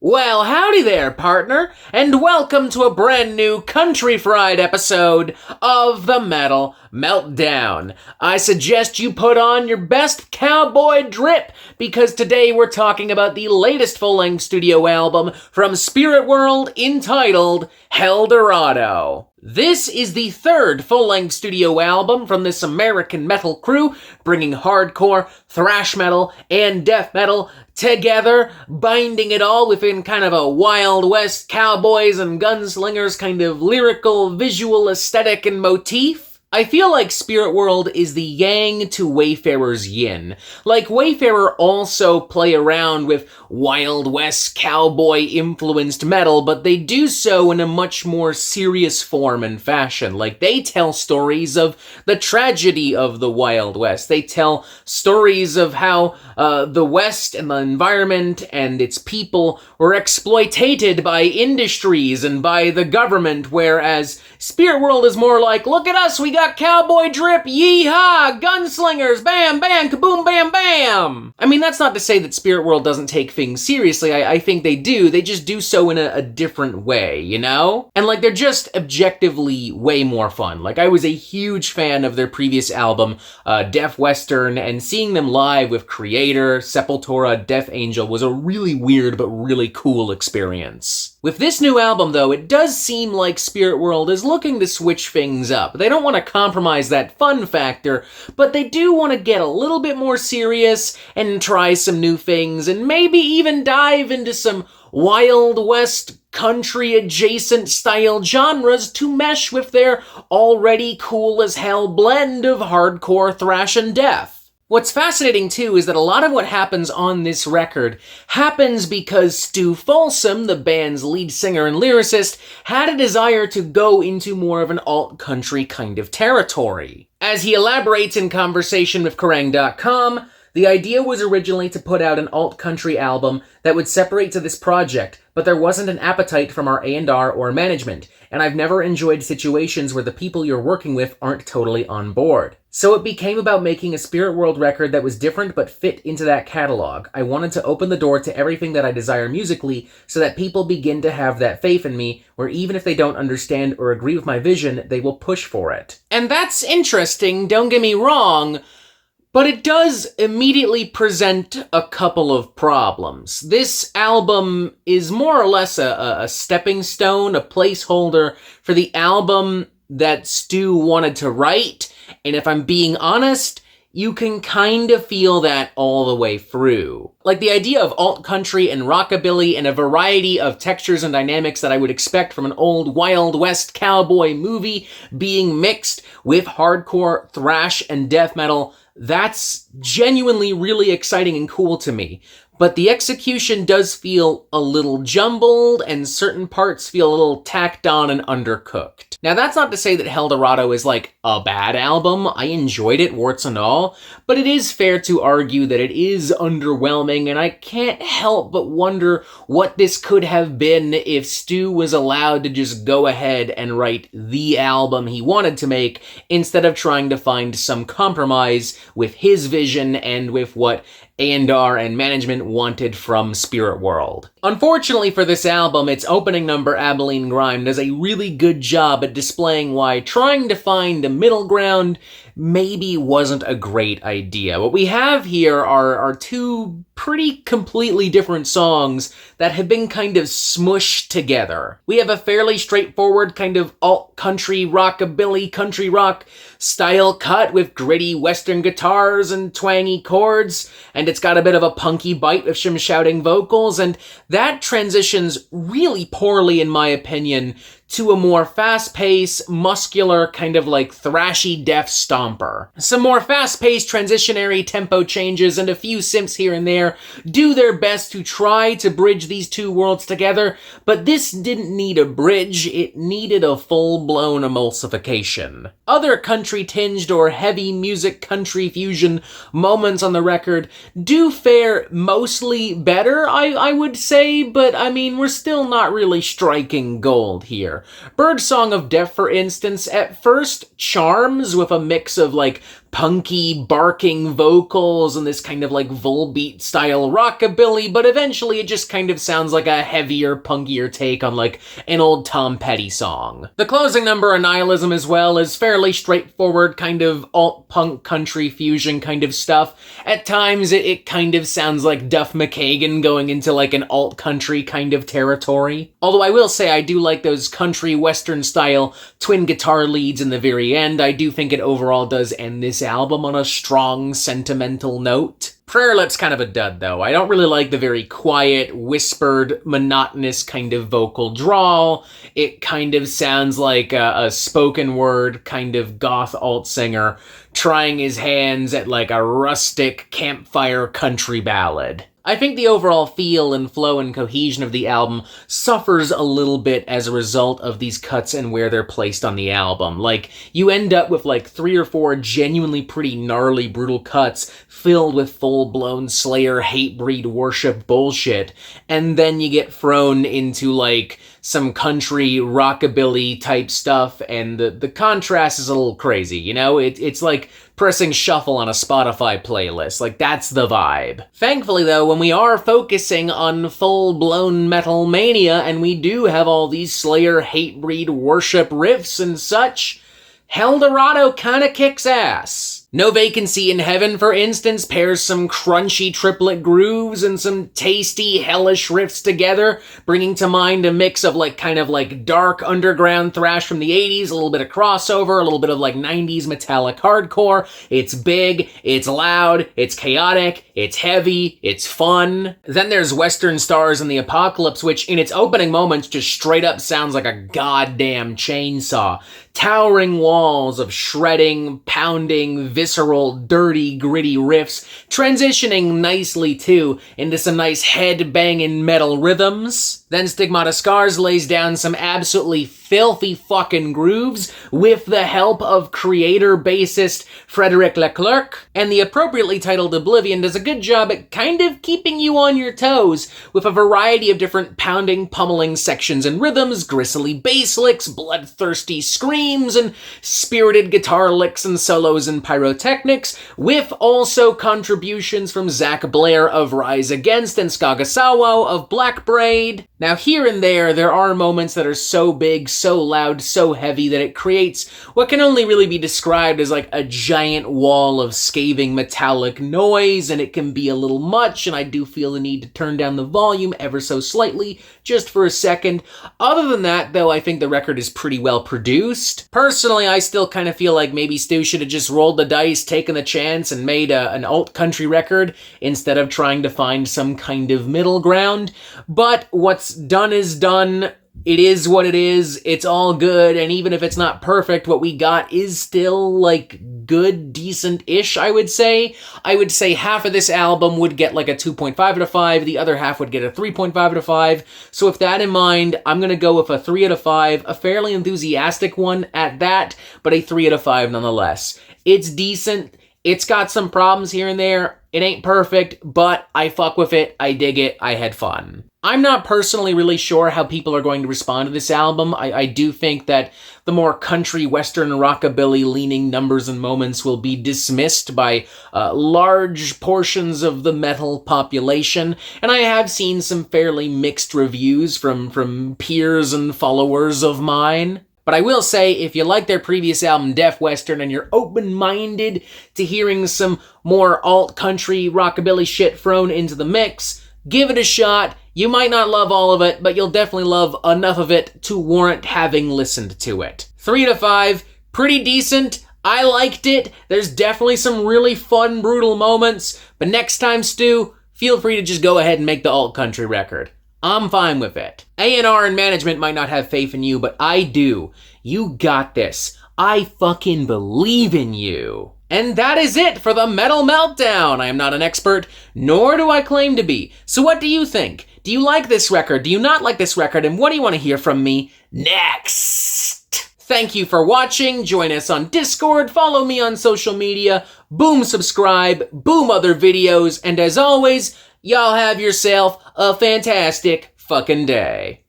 Well, howdy there, partner, and welcome to a brand new country fried episode of the Metal Meltdown. I suggest you put on your best cowboy drip, because today we're talking about the latest full-length studio album from SpiritWorld entitled Helldorado. This is the third full-length studio album from this American metal crew, bringing hardcore, thrash metal, and death metal together, binding it all within kind of a Wild West cowboys and gunslingers kind of lyrical, visual aesthetic and motif. I feel like SpiritWorld is the yang to Wayfarer's yin. Like, Wayfarer also play around with Wild West cowboy-influenced metal, but they do so in a much more serious form and fashion. Like, they tell stories of the tragedy of the Wild West. They tell stories of how the West and the environment and its people were exploited by industries and by the government, whereas SpiritWorld is more like, look at us, we got cowboy drip, yee-haw, gunslingers, bam, bam, kaboom, bam, bam. I mean, that's not to say that SpiritWorld doesn't take things seriously. I think they do. They just do so in a different way, you know? And like, they're just objectively way more fun. Like, I was a huge fan of their previous album, Deaf Western, and seeing them live with Creator, Sepultura, Death Angel was a really weird but really cool experience. With this new album, though, it does seem like SpiritWorld is looking to switch things up. They don't want to compromise that fun factor, but they do want to get a little bit more serious and try some new things, and maybe even dive into some Wild West country-adjacent style genres to mesh with their already cool-as-hell blend of hardcore, thrash, and death. What's fascinating, too, is that a lot of what happens on this record happens because Stu Folsom, the band's lead singer and lyricist, had a desire to go into more of an alt-country kind of territory. As he elaborates in conversation with Kerrang.com, the idea was originally to put out an alt-country album that would separate to this project, but there wasn't an appetite from our A&R or management, and I've never enjoyed situations where the people you're working with aren't totally on board. So it became about making a SpiritWorld record that was different but fit into that catalog. I wanted to open the door to everything that I desire musically so that people begin to have that faith in me, where even if they don't understand or agree with my vision, they will push for it. And that's interesting, don't get me wrong, but it does immediately present a couple of problems. This album is more or less a stepping stone, a placeholder for the album that Stu wanted to write, and if I'm being honest, you can kind of feel that all the way through. Like, the idea of alt-country and rockabilly and a variety of textures and dynamics that I would expect from an old Wild West cowboy movie being mixed with hardcore, thrash, and death metal, that's genuinely really exciting and cool to me. But the execution does feel a little jumbled, and certain parts feel a little tacked on and undercooked. Now, that's not to say that Helldorado is like a bad album. I enjoyed it, warts and all, but it is fair to argue that it is underwhelming, and I can't help but wonder what this could have been if Stu was allowed to just go ahead and write the album he wanted to make, instead of trying to find some compromise with his vision and with what A&R and management wanted from SpiritWorld. Unfortunately for this album, its opening number, Abilene Grime, does a really good job at displaying why trying to find a middle ground maybe wasn't a great idea. What we have here are two pretty completely different songs that have been kind of smushed together. We have a fairly straightforward kind of alt-country, rockabilly, country rock style cut with gritty western guitars and twangy chords, and it's got a bit of a punky bite with some shouting vocals, and that transitions really poorly, in my opinion, to a more fast-paced, muscular, kind of like thrashy death stomper. Some more fast-paced transitionary tempo changes and a few synths here and there do their best to try to bridge these two worlds together, but this didn't need a bridge, it needed a full-blown emulsification. Other country-tinged or heavy music country fusion moments on the record do fare mostly better, I would say, but I mean, we're still not really striking gold here. Birdsong of Death, for instance, at first charms with a mix of like punky, barking vocals and this kind of like Volbeat style rockabilly, but eventually it just kind of sounds like a heavier, punkier take on like an old Tom Petty song. The closing number, Annihilism, as well, is fairly straightforward, kind of alt-punk country fusion kind of stuff. At times it kind of sounds like Duff McKagan going into like an alt-country kind of territory. Although I will say I do like those country western style twin guitar leads in the very end. I do think it overall does end this album on a strong, sentimental note. Prayer Lip's kind of a dud, though. I don't really like the very quiet, whispered, monotonous kind of vocal drawl. It kind of sounds like a spoken word kind of goth alt singer trying his hands at like a rustic campfire country ballad. I think the overall feel and flow and cohesion of the album suffers a little bit as a result of these cuts and where they're placed on the album. Like, you end up with like 3 or 4 genuinely pretty gnarly, brutal cuts filled with full-blown Slayer hate breed worship bullshit, and then you get thrown into like some country rockabilly type stuff, and the contrast is a little crazy, you know? It's like pressing shuffle on a Spotify playlist. Like, that's the vibe. Thankfully, though, when we are focusing on full-blown metal mania, and we do have all these Slayer hate breed worship riffs and such, Helldorado kinda kicks ass. No Vacancy in Heaven, for instance, pairs some crunchy triplet grooves and some tasty, hellish riffs together, bringing to mind a mix of like kind of like dark underground thrash from the 80s, a little bit of crossover, a little bit of like 90s metallic hardcore. It's big, it's loud, it's chaotic, it's heavy, it's fun. Then there's Western Stars in the Apocalypse, which in its opening moments just straight up sounds like a goddamn chainsaw. Towering walls of shredding, pounding, visceral, dirty, gritty riffs, transitioning nicely, too, into some nice head-banging metal rhythms. Then Stigmata Scars lays down some absolutely filthy fucking grooves with the help of creator-bassist Frederic Leclerc, and the appropriately titled Oblivion does a good job at kind of keeping you on your toes with a variety of different pounding, pummeling sections and rhythms, gristly bass licks, bloodthirsty screams, and spirited guitar licks and solos and pyrotechnics, with also contributions from Zach Blair of Rise Against and Skagasawa of Black Braid. Now, here and there are moments that are so big, so loud, so heavy that it creates what can only really be described as like a giant wall of scathing metallic noise, and it can be a little much, and I do feel the need to turn down the volume ever so slightly, just for a second. Other than that, though, I think the record is pretty well produced. Personally, I still kind of feel like maybe Stu should have just rolled the dice, taken the chance, and made an alt-country record instead of trying to find some kind of middle ground. But what's done is done. It is what it is. It's all good, and even if it's not perfect, what we got is still, like, good, decent-ish, I would say. I would say half of this album would get, like, a 2.5 out of 5, the other half would get a 3.5 out of 5, so with that in mind, I'm gonna go with a 3 out of 5, a fairly enthusiastic one at that, but a 3 out of 5 nonetheless. It's decent. It's got some problems here and there. It ain't perfect, but I fuck with it. I dig it. I had fun. I'm not personally really sure how people are going to respond to this album. I do think that the more country, western, rockabilly-leaning numbers and moments will be dismissed by large portions of the metal population, and I have seen some fairly mixed reviews from peers and followers of mine. But I will say, if you like their previous album, Def Western, and you're open-minded to hearing some more alt-country rockabilly shit thrown into the mix, give it a shot. You might not love all of it, but you'll definitely love enough of it to warrant having listened to it. 3 out of 5, pretty decent. I liked it. There's definitely some really fun, brutal moments. But next time, Stu, feel free to just go ahead and make the alt-country record. I'm fine with it. A&R and management might not have faith in you, but I do. You got this. I fucking believe in you. And that is it for the Metal Meltdown. I am not an expert, nor do I claim to be. So what do you think? Do you like this record? Do you not like this record? And what do you want to hear from me next? Thank you for watching. Join us on Discord. Follow me on social media. Boom, subscribe. Boom, other videos. And as always, y'all have yourself a fantastic fucking day.